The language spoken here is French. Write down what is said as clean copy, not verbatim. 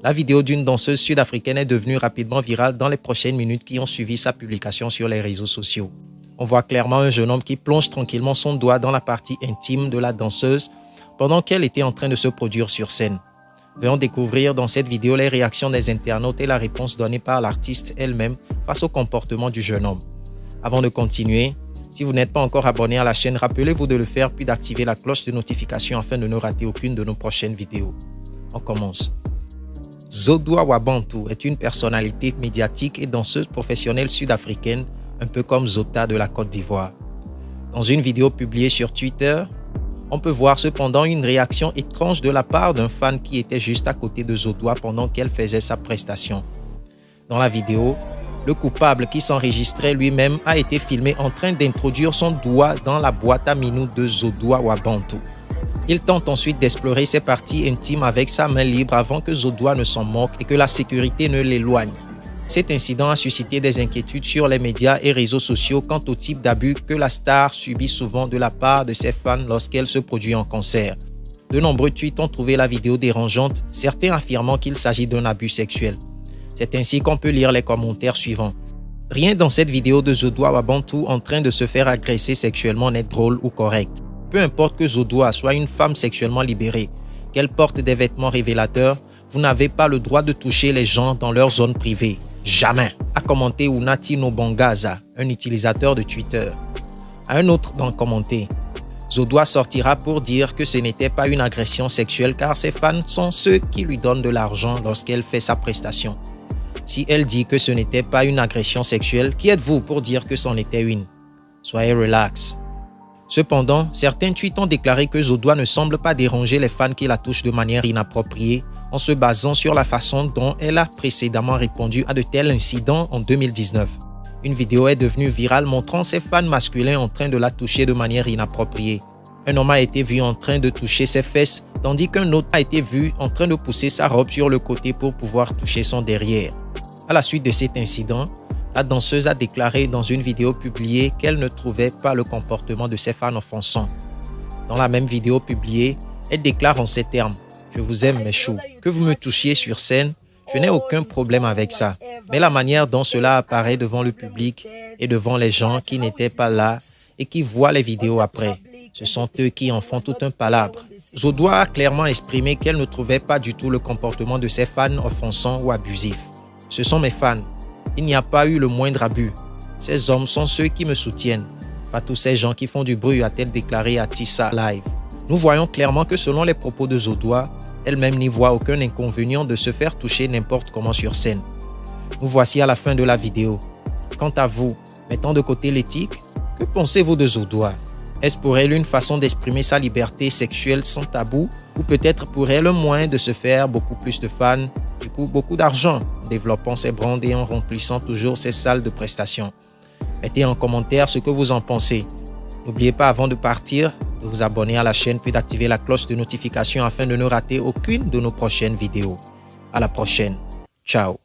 La vidéo d'une danseuse sud-africaine est devenue rapidement virale dans les prochaines minutes qui ont suivi sa publication sur les réseaux sociaux. On voit clairement un jeune homme qui plonge tranquillement son doigt dans la partie intime de la danseuse pendant qu'elle était en train de se produire sur scène. Venons découvrir dans cette vidéo les réactions des internautes et la réponse donnée par l'artiste elle-même face au comportement du jeune homme. Avant de continuer, si vous n'êtes pas encore abonné à la chaîne, rappelez-vous de le faire puis d'activer la cloche de notification afin de ne rater aucune de nos prochaines vidéos. On commence. Zodwa Wabantu est une personnalité médiatique et danseuse professionnelle sud-africaine, un peu comme Zota de la Côte d'Ivoire. Dans une vidéo publiée sur Twitter, on peut voir cependant une réaction étrange de la part d'un fan qui était juste à côté de Zodwa pendant qu'elle faisait sa prestation. Dans la vidéo, le coupable qui s'enregistrait lui-même a été filmé en train d'introduire son doigt dans la boîte à minous de Zodwa Wabantu. Il tente ensuite d'explorer ses parties intimes avec sa main libre avant que Zodwa ne s'en moque et que la sécurité ne l'éloigne. Cet incident a suscité des inquiétudes sur les médias et réseaux sociaux quant au type d'abus que la star subit souvent de la part de ses fans lorsqu'elle se produit en concert. De nombreux tweets ont trouvé la vidéo dérangeante, certains affirmant qu'il s'agit d'un abus sexuel. C'est ainsi qu'on peut lire les commentaires suivants. Rien dans cette vidéo de Zodwa Wabantu en train de se faire agresser sexuellement n'est drôle ou correct. Peu importe que Zodwa soit une femme sexuellement libérée, qu'elle porte des vêtements révélateurs, vous n'avez pas le droit de toucher les gens dans leur zone privée. Jamais, a commenté Unati Nobongaza, un utilisateur de Twitter. À un autre d'en commenter, Zodwa sortira pour dire que ce n'était pas une agression sexuelle car ses fans sont ceux qui lui donnent de l'argent lorsqu'elle fait sa prestation. Si elle dit que ce n'était pas une agression sexuelle, qui êtes-vous pour dire que c'en était une? Soyez relax. Cependant, certains tweets ont déclaré que Zodwa ne semble pas déranger les fans qui la touchent de manière inappropriée en se basant sur la façon dont elle a précédemment répondu à de tels incidents en 2019. Une vidéo est devenue virale montrant ses fans masculins en train de la toucher de manière inappropriée. Un homme a été vu en train de toucher ses fesses, tandis qu'un autre a été vu en train de pousser sa robe sur le côté pour pouvoir toucher son derrière. À la suite de cet incident, la danseuse a déclaré dans une vidéo publiée qu'elle ne trouvait pas le comportement de ses fans offensant. Dans la même vidéo publiée, elle déclare en ces termes « Je vous aime mes choux. Que vous me touchiez sur scène, je n'ai aucun problème avec ça. Mais la manière dont cela apparaît devant le public et devant les gens qui n'étaient pas là et qui voient les vidéos après, ce sont eux qui en font tout un palabre. » Zodwa a clairement exprimé qu'elle ne trouvait pas du tout le comportement de ses fans offensant ou abusif. « Ce sont mes fans. Il n'y a pas eu le moindre abus. Ces hommes sont ceux qui me soutiennent. Pas tous ces gens qui font du bruit, a-t-elle déclaré à Tissa Live. Nous voyons clairement que selon les propos de Zodwa, elle-même n'y voit aucun inconvénient de se faire toucher n'importe comment sur scène. Nous voici à la fin de la vidéo. Quant à vous, mettant de côté l'éthique, que pensez-vous de Zodwa? Est-ce pour elle une façon d'exprimer sa liberté sexuelle sans tabou ou peut-être pour elle un moyen de se faire beaucoup plus de fans, du coup beaucoup d'argent en développant ses brands et en remplissant toujours ses salles de prestations? Mettez en commentaire ce que vous en pensez. N'oubliez pas avant de partir de vous abonner à la chaîne puis d'activer la cloche de notification afin de ne rater aucune de nos prochaines vidéos. À la prochaine. Ciao.